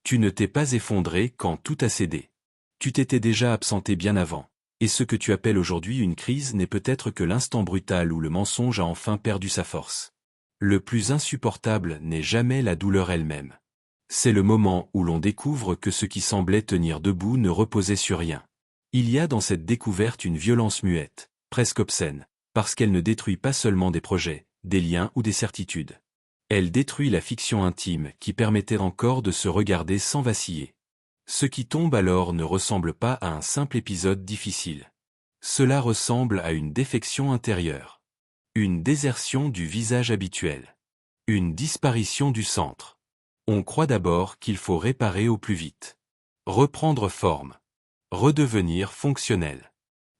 Tu ne t'es pas effondré quand tout a cédé. Tu t'étais déjà absenté bien avant. Et ce que tu appelles aujourd'hui une crise n'est peut-être que l'instant brutal où le mensonge a enfin perdu sa force. Le plus insupportable n'est jamais la douleur elle-même. C'est le moment où l'on découvre que ce qui semblait tenir debout ne reposait sur rien. Il y a dans cette découverte une violence muette, presque obscène, parce qu'elle ne détruit pas seulement des projets, des liens ou des certitudes. Elle détruit la fiction intime qui permettait encore de se regarder sans vaciller. Ce qui tombe alors ne ressemble pas à un simple épisode difficile. Cela ressemble à une défection intérieure. Une désertion du visage habituel. Une disparition du centre. On croit d'abord qu'il faut réparer au plus vite. Reprendre forme. Redevenir fonctionnel.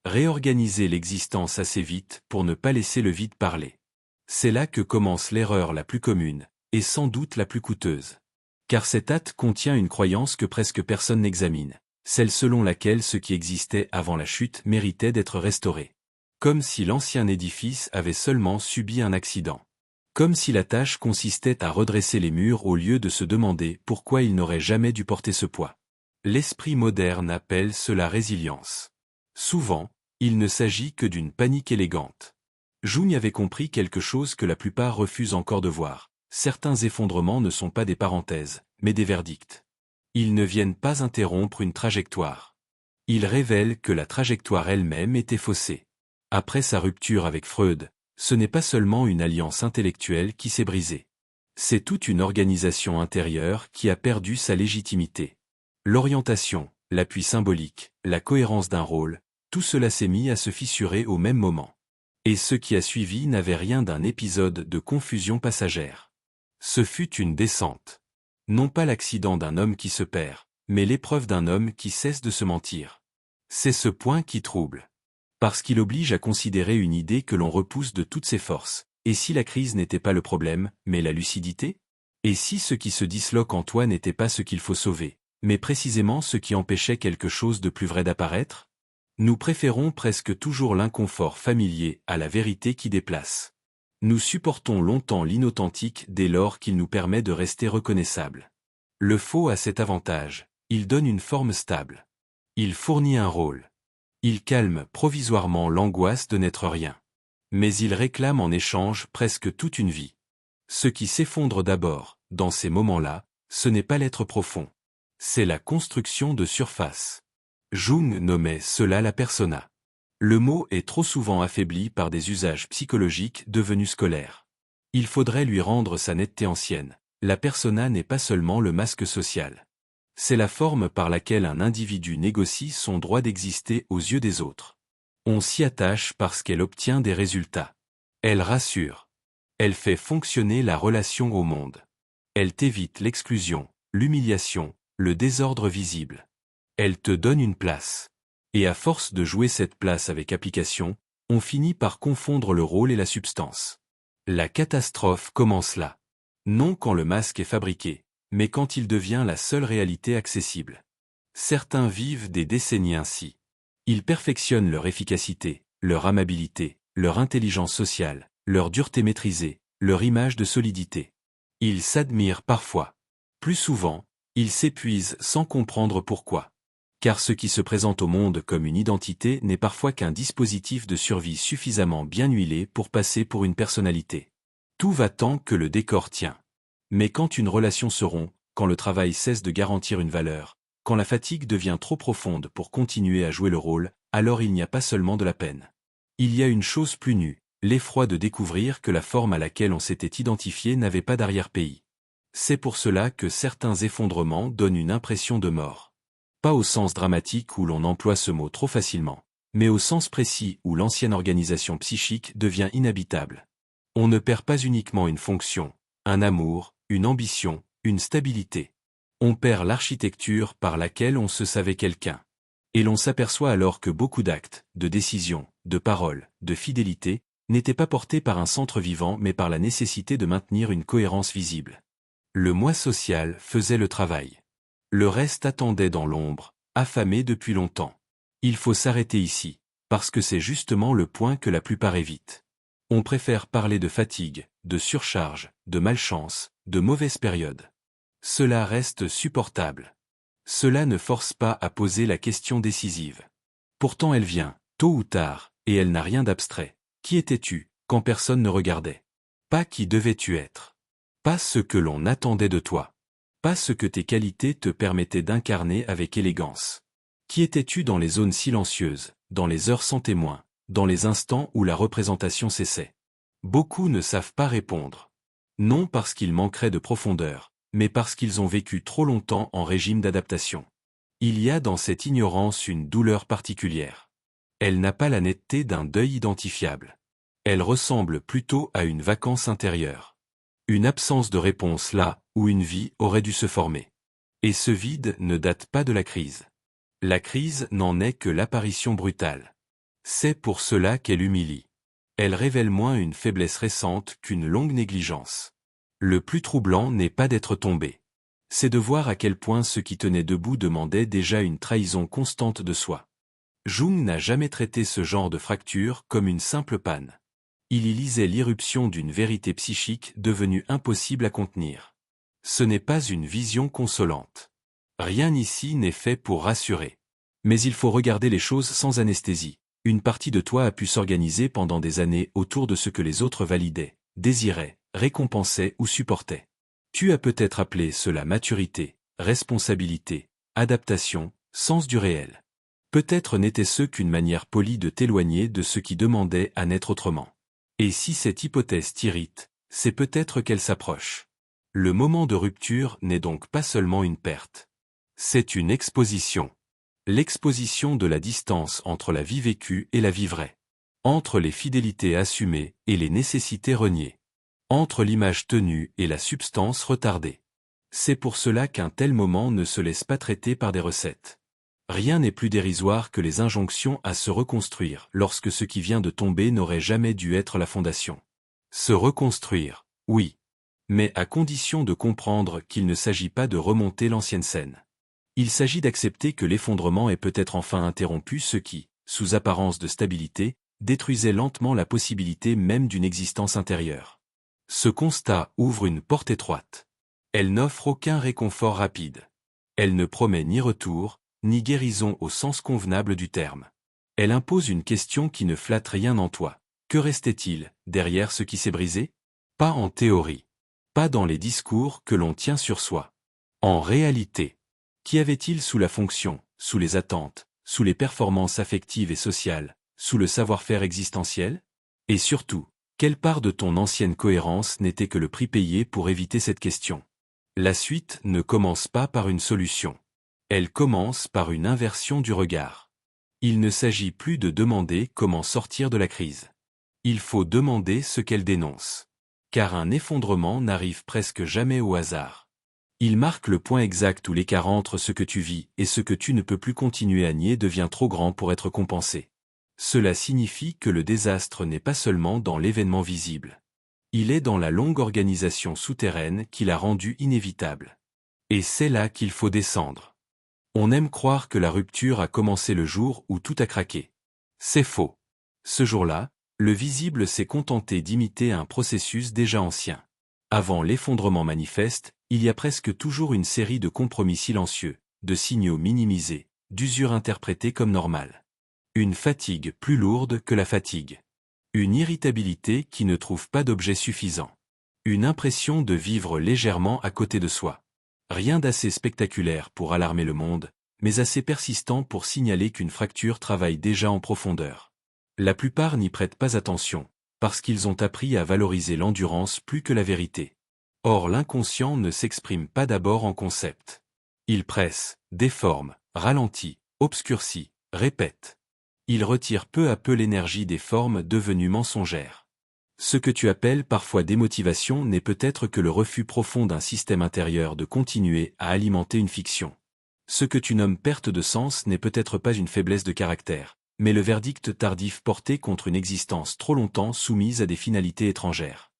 Réorganiser l'existence assez vite pour ne pas laisser le vide parler. C'est là que commence l'erreur la plus commune, et sans doute la plus coûteuse. Car cet acte contient une croyance que presque personne n'examine, celle selon laquelle ce qui existait avant la chute méritait d'être restauré. Comme si l'ancien édifice avait seulement subi un accident. Comme si la tâche consistait à redresser les murs au lieu de se demander pourquoi il n'aurait jamais dû porter ce poids. L'esprit moderne appelle cela résilience. Souvent, il ne s'agit que d'une panique élégante. Jung avait compris quelque chose que la plupart refusent encore de voir. Certains effondrements ne sont pas des parenthèses, mais des verdicts. Ils ne viennent pas interrompre une trajectoire. Ils révèlent que la trajectoire elle-même était faussée. Après sa rupture avec Freud, ce n'est pas seulement une alliance intellectuelle qui s'est brisée. C'est toute une organisation intérieure qui a perdu sa légitimité. L'orientation, l'appui symbolique, la cohérence d'un rôle, tout cela s'est mis à se fissurer au même moment. Et ce qui a suivi n'avait rien d'un épisode de confusion passagère. Ce fut une descente. Non pas l'accident d'un homme qui se perd, mais l'épreuve d'un homme qui cesse de se mentir. C'est ce point qui trouble. Parce qu'il oblige à considérer une idée que l'on repousse de toutes ses forces. Et si la crise n'était pas le problème, mais la lucidité? Et si ce qui se disloque en toi n'était pas ce qu'il faut sauver, mais précisément ce qui empêchait quelque chose de plus vrai d'apparaître? Nous préférons presque toujours l'inconfort familier à la vérité qui déplace. Nous supportons longtemps l'inauthentique dès lors qu'il nous permet de rester reconnaissables. Le faux a cet avantage, il donne une forme stable. Il fournit un rôle. Il calme provisoirement l'angoisse de n'être rien. Mais il réclame en échange presque toute une vie. Ce qui s'effondre d'abord, dans ces moments-là, ce n'est pas l'être profond. C'est la construction de surface. Jung nommait cela la persona. Le mot est trop souvent affaibli par des usages psychologiques devenus scolaires. Il faudrait lui rendre sa netteté ancienne. La persona n'est pas seulement le masque social. C'est la forme par laquelle un individu négocie son droit d'exister aux yeux des autres. On s'y attache parce qu'elle obtient des résultats. Elle rassure. Elle fait fonctionner la relation au monde. Elle t'évite l'exclusion, l'humiliation, le désordre visible. Elle te donne une place. Et à force de jouer cette place avec application, on finit par confondre le rôle et la substance. La catastrophe commence là. Non quand le masque est fabriqué, mais quand il devient la seule réalité accessible. Certains vivent des décennies ainsi. Ils perfectionnent leur efficacité, leur amabilité, leur intelligence sociale, leur dureté maîtrisée, leur image de solidité. Ils s'admirent parfois. Plus souvent, ils s'épuisent sans comprendre pourquoi. Car ce qui se présente au monde comme une identité n'est parfois qu'un dispositif de survie suffisamment bien huilé pour passer pour une personnalité. Tout va tant que le décor tient. Mais quand une relation se rompt, quand le travail cesse de garantir une valeur, quand la fatigue devient trop profonde pour continuer à jouer le rôle, alors il n'y a pas seulement de la peine. Il y a une chose plus nue, l'effroi de découvrir que la forme à laquelle on s'était identifié n'avait pas d'arrière-pays. C'est pour cela que certains effondrements donnent une impression de mort. Pas au sens dramatique où l'on emploie ce mot trop facilement, mais au sens précis où l'ancienne organisation psychique devient inhabitable. On ne perd pas uniquement une fonction, un amour, une ambition, une stabilité. On perd l'architecture par laquelle on se savait quelqu'un. Et l'on s'aperçoit alors que beaucoup d'actes, de décisions, de paroles, de fidélité, n'étaient pas portés par un centre vivant mais par la nécessité de maintenir une cohérence visible. Le moi social faisait le travail. Le reste attendait dans l'ombre, affamé depuis longtemps. Il faut s'arrêter ici, parce que c'est justement le point que la plupart évitent. On préfère parler de fatigue, de surcharge, de malchance, de mauvaise période. Cela reste supportable. Cela ne force pas à poser la question décisive. Pourtant elle vient, tôt ou tard, et elle n'a rien d'abstrait. Qui étais-tu, quand personne ne regardait? Pas qui devais-tu être. Pas ce que l'on attendait de toi. Pas ce que tes qualités te permettaient d'incarner avec élégance. Qui étais-tu dans les zones silencieuses, dans les heures sans témoin, dans les instants où la représentation cessait? Beaucoup ne savent pas répondre. Non parce qu'ils manqueraient de profondeur, mais parce qu'ils ont vécu trop longtemps en régime d'adaptation. Il y a dans cette ignorance une douleur particulière. Elle n'a pas la netteté d'un deuil identifiable. Elle ressemble plutôt à une vacance intérieure. Une absence de réponse là où une vie aurait dû se former. Et ce vide ne date pas de la crise. La crise n'en est que l'apparition brutale. C'est pour cela qu'elle humilie. Elle révèle moins une faiblesse récente qu'une longue négligence. Le plus troublant n'est pas d'être tombé. C'est de voir à quel point ce qui tenait debout demandait déjà une trahison constante de soi. Jung n'a jamais traité ce genre de fracture comme une simple panne. Il y lisait l'irruption d'une vérité psychique devenue impossible à contenir. Ce n'est pas une vision consolante. Rien ici n'est fait pour rassurer. Mais il faut regarder les choses sans anesthésie. Une partie de toi a pu s'organiser pendant des années autour de ce que les autres validaient, désiraient, récompensaient ou supportaient. Tu as peut-être appelé cela maturité, responsabilité, adaptation, sens du réel. Peut-être n'était-ce qu'une manière polie de t'éloigner de ce qui demandait à naître autrement. Et si cette hypothèse t'irrite, c'est peut-être qu'elle s'approche. Le moment de rupture n'est donc pas seulement une perte. C'est une exposition. L'exposition de la distance entre la vie vécue et la vie vraie. Entre les fidélités assumées et les nécessités reniées. Entre l'image tenue et la substance retardée. C'est pour cela qu'un tel moment ne se laisse pas traiter par des recettes. Rien n'est plus dérisoire que les injonctions à se reconstruire lorsque ce qui vient de tomber n'aurait jamais dû être la fondation. Se reconstruire, oui. Mais à condition de comprendre qu'il ne s'agit pas de remonter l'ancienne scène. Il s'agit d'accepter que l'effondrement est peut-être enfin interrompu ce qui, sous apparence de stabilité, détruisait lentement la possibilité même d'une existence intérieure. Ce constat ouvre une porte étroite. Elle n'offre aucun réconfort rapide. Elle ne promet ni retour, ni guérison au sens convenable du terme. Elle impose une question qui ne flatte rien en toi. Que restait-il, derrière ce qui s'est brisé? Pas en théorie. Pas dans les discours que l'on tient sur soi. En réalité. Qu'y avait-il sous la fonction, sous les attentes, sous les performances affectives et sociales, sous le savoir-faire existentiel? Et surtout, quelle part de ton ancienne cohérence n'était que le prix payé pour éviter cette question? La suite ne commence pas par une solution. Elle commence par une inversion du regard. Il ne s'agit plus de demander comment sortir de la crise. Il faut demander ce qu'elle dénonce. Car un effondrement n'arrive presque jamais au hasard. Il marque le point exact où l'écart entre ce que tu vis et ce que tu ne peux plus continuer à nier devient trop grand pour être compensé. Cela signifie que le désastre n'est pas seulement dans l'événement visible. Il est dans la longue organisation souterraine qui l'a rendu inévitable. Et c'est là qu'il faut descendre. On aime croire que la rupture a commencé le jour où tout a craqué. C'est faux. Ce jour-là, le visible s'est contenté d'imiter un processus déjà ancien. Avant l'effondrement manifeste, il y a presque toujours une série de compromis silencieux, de signaux minimisés, d'usures interprétées comme normales. Une fatigue plus lourde que la fatigue. Une irritabilité qui ne trouve pas d'objet suffisant. Une impression de vivre légèrement à côté de soi. Rien d'assez spectaculaire pour alarmer le monde, mais assez persistant pour signaler qu'une fracture travaille déjà en profondeur. La plupart n'y prêtent pas attention, parce qu'ils ont appris à valoriser l'endurance plus que la vérité. Or l'inconscient ne s'exprime pas d'abord en concept. Il presse, déforme, ralentit, obscurcit, répète. Il retire peu à peu l'énergie des formes devenues mensongères. Ce que tu appelles parfois démotivation n'est peut-être que le refus profond d'un système intérieur de continuer à alimenter une fiction. Ce que tu nommes perte de sens n'est peut-être pas une faiblesse de caractère, mais le verdict tardif porté contre une existence trop longtemps soumise à des finalités étrangères.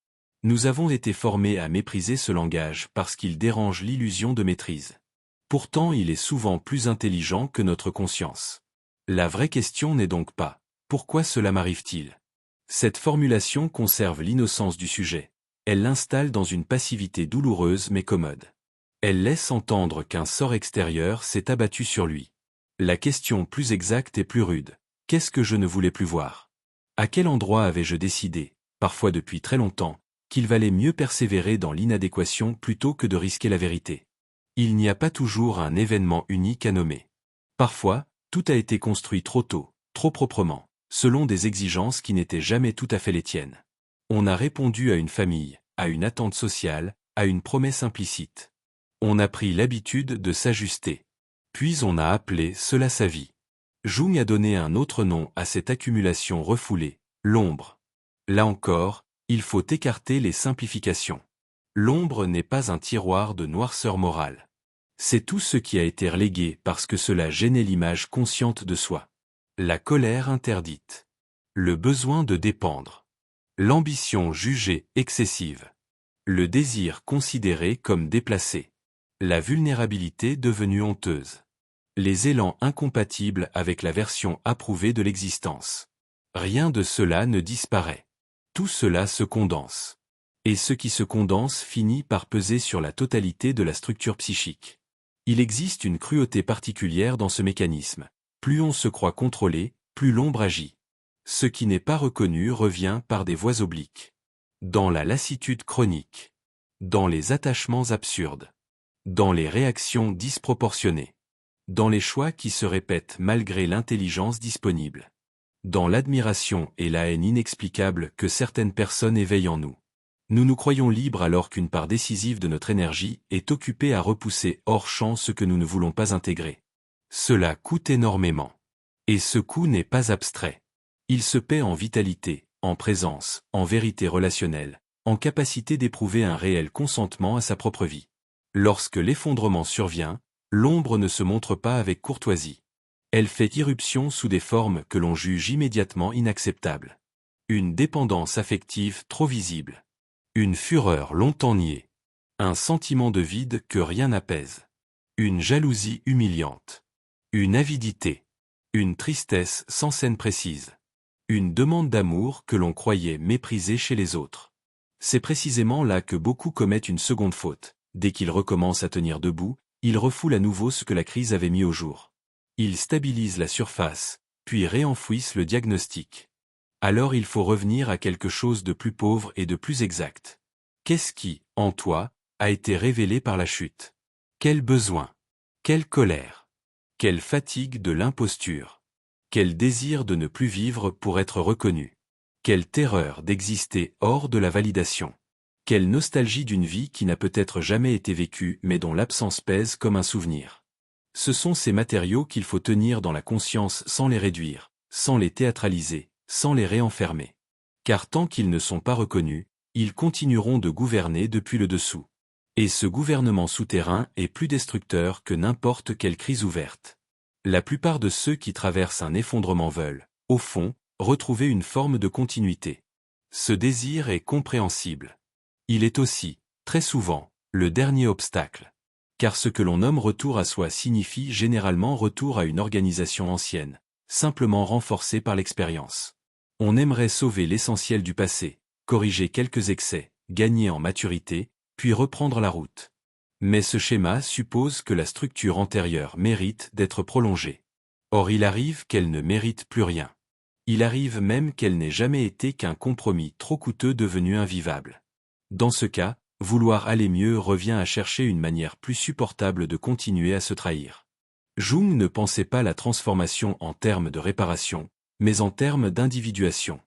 Nous avons été formés à mépriser ce langage parce qu'il dérange l'illusion de maîtrise. Pourtant il est souvent plus intelligent que notre conscience. La vraie question n'est donc pas « Pourquoi cela m'arrive-t-il » Cette formulation conserve l'innocence du sujet. Elle l'installe dans une passivité douloureuse mais commode. Elle laisse entendre qu'un sort extérieur s'est abattu sur lui. La question plus exacte et plus rude. Qu'est-ce que je ne voulais plus voir? À quel endroit avais-je décidé, parfois depuis très longtemps, qu'il valait mieux persévérer dans l'inadéquation plutôt que de risquer la vérité? Il n'y a pas toujours un événement unique à nommer. Parfois, tout a été construit trop tôt, trop proprement, selon des exigences qui n'étaient jamais tout à fait les tiennes. On a répondu à une famille, à une attente sociale, à une promesse implicite. On a pris l'habitude de s'ajuster. Puis on a appelé cela sa vie. Jung a donné un autre nom à cette accumulation refoulée, l'ombre. Là encore, il faut écarter les simplifications. L'ombre n'est pas un tiroir de noirceur morale. C'est tout ce qui a été relégué parce que cela gênait l'image consciente de soi. La colère interdite. Le besoin de dépendre. L'ambition jugée excessive. Le désir considéré comme déplacé. La vulnérabilité devenue honteuse. Les élans incompatibles avec la version approuvée de l'existence. Rien de cela ne disparaît. Tout cela se condense. Et ce qui se condense finit par peser sur la totalité de la structure psychique. Il existe une cruauté particulière dans ce mécanisme. Plus on se croit contrôlé, plus l'ombre agit. Ce qui n'est pas reconnu revient par des voies obliques. Dans la lassitude chronique. Dans les attachements absurdes. Dans les réactions disproportionnées. Dans les choix qui se répètent malgré l'intelligence disponible. Dans l'admiration et la haine inexplicable que certaines personnes éveillent en nous. Nous nous croyons libres alors qu'une part décisive de notre énergie est occupée à repousser hors champ ce que nous ne voulons pas intégrer. Cela coûte énormément. Et ce coût n'est pas abstrait. Il se paie en vitalité, en présence, en vérité relationnelle, en capacité d'éprouver un réel consentement à sa propre vie. Lorsque l'effondrement survient, l'ombre ne se montre pas avec courtoisie. Elle fait irruption sous des formes que l'on juge immédiatement inacceptables. Une dépendance affective trop visible. Une fureur longtemps niée. Un sentiment de vide que rien n'apaise. Une jalousie humiliante. Une avidité. Une tristesse sans scène précise. Une demande d'amour que l'on croyait méprisée chez les autres. C'est précisément là que beaucoup commettent une seconde faute. Dès qu'ils recommencent à tenir debout, ils refoulent à nouveau ce que la crise avait mis au jour. Ils stabilisent la surface, puis réenfouissent le diagnostic. Alors il faut revenir à quelque chose de plus pauvre et de plus exact. Qu'est-ce qui, en toi, a été révélé par la chute? Quel besoin? Quelle colère? Quelle fatigue de l'imposture? Quel désir de ne plus vivre pour être reconnu? Quelle terreur d'exister hors de la validation? Quelle nostalgie d'une vie qui n'a peut-être jamais été vécue mais dont l'absence pèse comme un souvenir? Ce sont ces matériaux qu'il faut tenir dans la conscience sans les réduire, sans les théâtraliser, sans les réenfermer. Car tant qu'ils ne sont pas reconnus, ils continueront de gouverner depuis le dessous. Et ce gouvernement souterrain est plus destructeur que n'importe quelle crise ouverte. La plupart de ceux qui traversent un effondrement veulent, au fond, retrouver une forme de continuité. Ce désir est compréhensible. Il est aussi, très souvent, le dernier obstacle. Car ce que l'on nomme retour à soi signifie généralement retour à une organisation ancienne, simplement renforcée par l'expérience. On aimerait sauver l'essentiel du passé, corriger quelques excès, gagner en maturité, puis reprendre la route. Mais ce schéma suppose que la structure antérieure mérite d'être prolongée. Or il arrive qu'elle ne mérite plus rien. Il arrive même qu'elle n'ait jamais été qu'un compromis trop coûteux devenu invivable. Dans ce cas, vouloir aller mieux revient à chercher une manière plus supportable de continuer à se trahir. Jung ne pensait pas la transformation en termes de réparation, mais en termes d'individuation.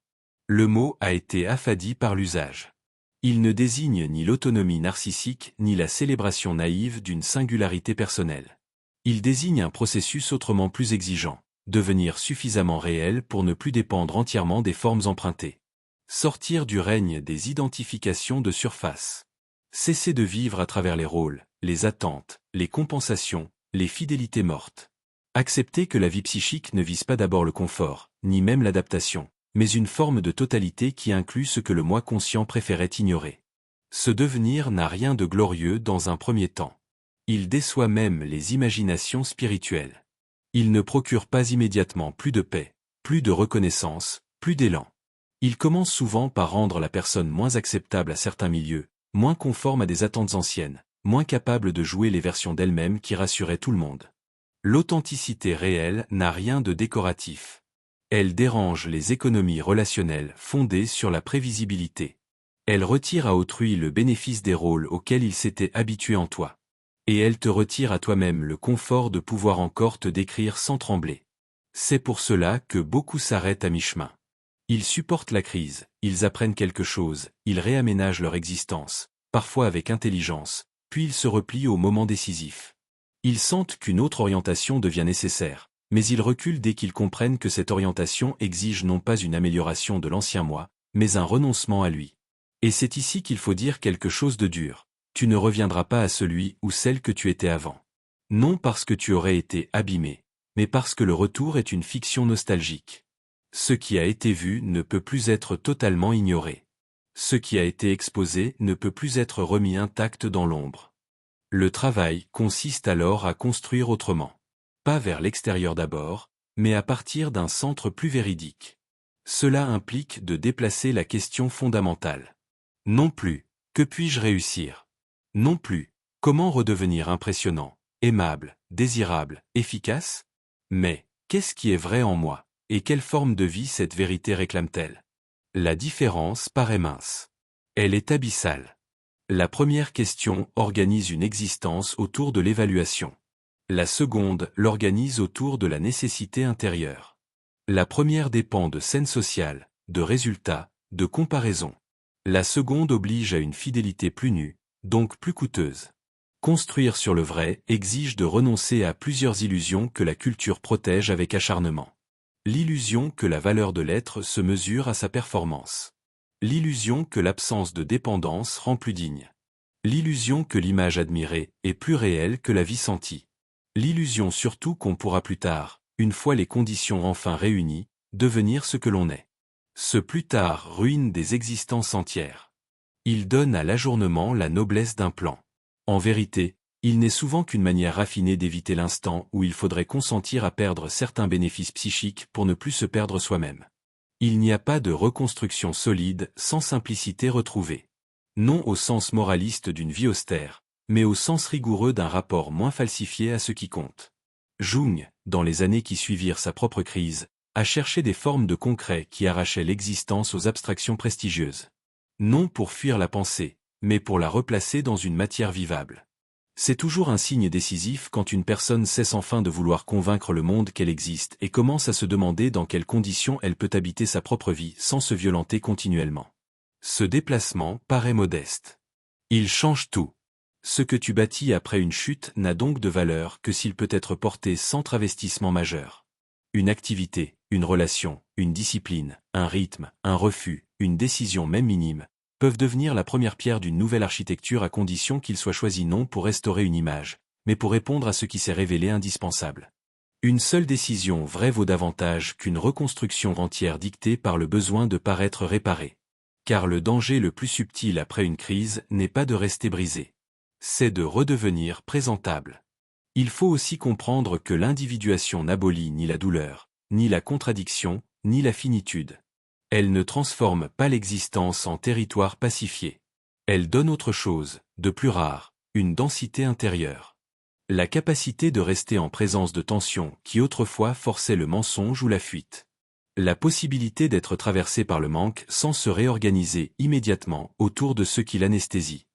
Le mot a été affadi par l'usage. Il ne désigne ni l'autonomie narcissique ni la célébration naïve d'une singularité personnelle. Il désigne un processus autrement plus exigeant, devenir suffisamment réel pour ne plus dépendre entièrement des formes empruntées. Sortir du règne des identifications de surface. Cesser de vivre à travers les rôles, les attentes, les compensations, les fidélités mortes. Accepter que la vie psychique ne vise pas d'abord le confort, ni même l'adaptation, mais une forme de totalité qui inclut ce que le moi conscient préférait ignorer. Ce devenir n'a rien de glorieux dans un premier temps. Il déçoit même les imaginations spirituelles. Il ne procure pas immédiatement plus de paix, plus de reconnaissance, plus d'élan. Il commence souvent par rendre la personne moins acceptable à certains milieux, moins conforme à des attentes anciennes, moins capable de jouer les versions d'elle-même qui rassuraient tout le monde. L'authenticité réelle n'a rien de décoratif. Elle dérange les économies relationnelles fondées sur la prévisibilité. Elle retire à autrui le bénéfice des rôles auxquels il s'était habitué en toi. Et elle te retire à toi-même le confort de pouvoir encore te décrire sans trembler. C'est pour cela que beaucoup s'arrêtent à mi-chemin. Ils supportent la crise, ils apprennent quelque chose, ils réaménagent leur existence, parfois avec intelligence, puis ils se replient au moment décisif. Ils sentent qu'une autre orientation devient nécessaire, mais ils reculent dès qu'ils comprennent que cette orientation exige non pas une amélioration de l'ancien moi, mais un renoncement à lui. Et c'est ici qu'il faut dire quelque chose de dur. Tu ne reviendras pas à celui ou celle que tu étais avant. Non parce que tu aurais été abîmé, mais parce que le retour est une fiction nostalgique. Ce qui a été vu ne peut plus être totalement ignoré. Ce qui a été exposé ne peut plus être remis intact dans l'ombre. Le travail consiste alors à construire autrement. Pas vers l'extérieur d'abord, mais à partir d'un centre plus véridique. Cela implique de déplacer la question fondamentale. Non plus, que puis-je réussir? Non plus, comment redevenir impressionnant, aimable, désirable, efficace? Mais, qu'est-ce qui est vrai en moi, et quelle forme de vie cette vérité réclame-t-elle? La différence paraît mince. Elle est abyssale. La première question organise une existence autour de l'évaluation. La seconde l'organise autour de la nécessité intérieure. La première dépend de scènes sociales, de résultats, de comparaisons. La seconde oblige à une fidélité plus nue, donc plus coûteuse. Construire sur le vrai exige de renoncer à plusieurs illusions que la culture protège avec acharnement. L'illusion que la valeur de l'être se mesure à sa performance. L'illusion que l'absence de dépendance rend plus digne. L'illusion que l'image admirée est plus réelle que la vie sentie. L'illusion surtout qu'on pourra plus tard, une fois les conditions enfin réunies, devenir ce que l'on est. Ce plus tard ruine des existences entières. Il donne à l'ajournement la noblesse d'un plan. En vérité, il n'est souvent qu'une manière raffinée d'éviter l'instant où il faudrait consentir à perdre certains bénéfices psychiques pour ne plus se perdre soi-même. Il n'y a pas de reconstruction solide sans simplicité retrouvée. Non au sens moraliste d'une vie austère, mais au sens rigoureux d'un rapport moins falsifié à ce qui compte. Jung, dans les années qui suivirent sa propre crise, a cherché des formes de concret qui arrachaient l'existence aux abstractions prestigieuses. Non pour fuir la pensée, mais pour la replacer dans une matière vivable. C'est toujours un signe décisif quand une personne cesse enfin de vouloir convaincre le monde qu'elle existe et commence à se demander dans quelles conditions elle peut habiter sa propre vie sans se violenter continuellement. Ce déplacement paraît modeste. Il change tout. Ce que tu bâtis après une chute n'a donc de valeur que s'il peut être porté sans travestissement majeur. Une activité, une relation, une discipline, un rythme, un refus, une décision même minime, peuvent devenir la première pierre d'une nouvelle architecture à condition qu'il soit choisi non pour restaurer une image, mais pour répondre à ce qui s'est révélé indispensable. Une seule décision vraie vaut davantage qu'une reconstruction entière dictée par le besoin de paraître réparé. Car le danger le plus subtil après une crise n'est pas de rester brisé. C'est de redevenir présentable. Il faut aussi comprendre que l'individuation n'abolit ni la douleur, ni la contradiction, ni la finitude. Elle ne transforme pas l'existence en territoire pacifié. Elle donne autre chose, de plus rare, une densité intérieure. La capacité de rester en présence de tensions qui autrefois forçaient le mensonge ou la fuite. La possibilité d'être traversé par le manque sans se réorganiser immédiatement autour de ce qui l'anesthésie.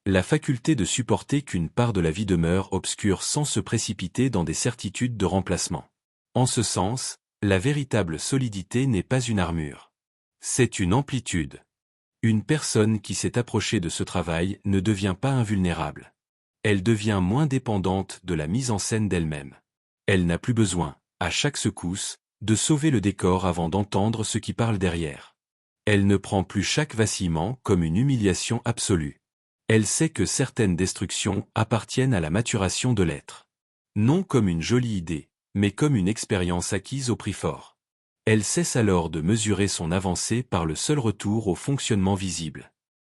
La faculté de supporter qu'une part de la vie demeure obscure sans se précipiter dans des certitudes de remplacement. En ce sens, la véritable solidité n'est pas une armure. C'est une amplitude. Une personne qui s'est approchée de ce travail ne devient pas invulnérable. Elle devient moins dépendante de la mise en scène d'elle-même. Elle n'a plus besoin, à chaque secousse, de sauver le décor avant d'entendre ce qui parle derrière. Elle ne prend plus chaque vacillement comme une humiliation absolue. Elle sait que certaines destructions appartiennent à la maturation de l'être. Non comme une jolie idée, mais comme une expérience acquise au prix fort. Elle cesse alors de mesurer son avancée par le seul retour au fonctionnement visible.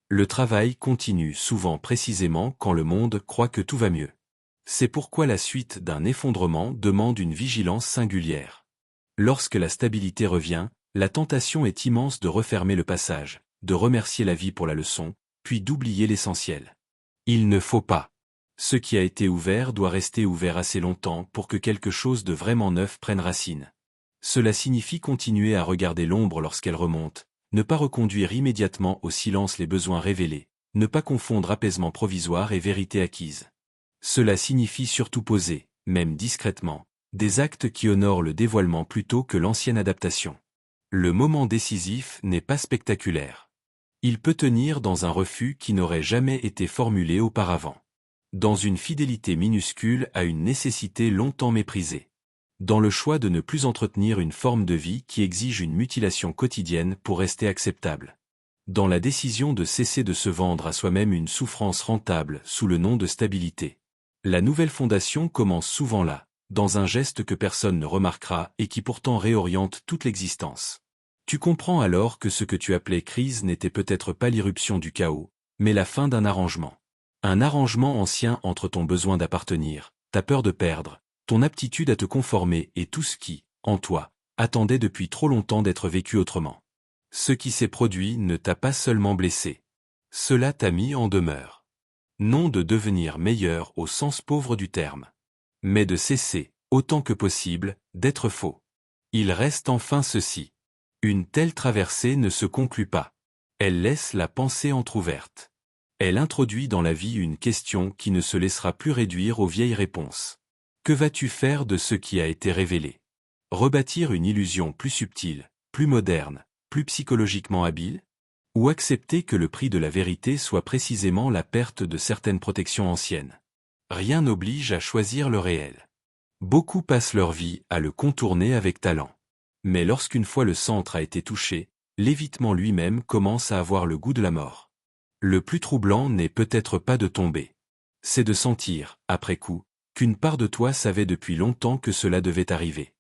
Le travail continue souvent précisément quand le monde croit que tout va mieux. C'est pourquoi la suite d'un effondrement demande une vigilance singulière. Lorsque la stabilité revient, la tentation est immense de refermer le passage, de remercier la vie pour la leçon, puis d'oublier l'essentiel. Il ne faut pas Ce qui a été ouvert doit rester ouvert assez longtemps pour que quelque chose de vraiment neuf prenne racine. Cela signifie continuer à regarder l'ombre lorsqu'elle remonte, ne pas reconduire immédiatement au silence les besoins révélés, ne pas confondre apaisement provisoire et vérité acquise. Cela signifie surtout poser, même discrètement, des actes qui honorent le dévoilement plutôt que l'ancienne adaptation. Le moment décisif n'est pas spectaculaire. Il peut tenir dans un refus qui n'aurait jamais été formulé auparavant. Dans une fidélité minuscule à une nécessité longtemps méprisée. Dans le choix de ne plus entretenir une forme de vie qui exige une mutilation quotidienne pour rester acceptable. Dans la décision de cesser de se vendre à soi-même une souffrance rentable sous le nom de stabilité. La nouvelle fondation commence souvent là, dans un geste que personne ne remarquera et qui pourtant réoriente toute l'existence. Tu comprends alors que ce que tu appelais crise n'était peut-être pas l'irruption du chaos, mais la fin d'un arrangement. Un arrangement ancien entre ton besoin d'appartenir, ta peur de perdre, ton aptitude à te conformer et tout ce qui, en toi, attendait depuis trop longtemps d'être vécu autrement. Ce qui s'est produit ne t'a pas seulement blessé. Cela t'a mis en demeure. Non de devenir meilleur au sens pauvre du terme. Mais de cesser, autant que possible, d'être faux. Il reste enfin ceci. Une telle traversée ne se conclut pas. Elle laisse la pensée entr'ouverte. Elle introduit dans la vie une question qui ne se laissera plus réduire aux vieilles réponses. Que vas-tu faire de ce qui a été révélé? Rebâtir une illusion plus subtile, plus moderne, plus psychologiquement habile? Ou accepter que le prix de la vérité soit précisément la perte de certaines protections anciennes? Rien n'oblige à choisir le réel. Beaucoup passent leur vie à le contourner avec talent. Mais lorsqu'une fois le centre a été touché, l'évitement lui-même commence à avoir le goût de la mort. Le plus troublant n'est peut-être pas de tomber. C'est de sentir, après coup, qu'une part de toi savait depuis longtemps que cela devait arriver.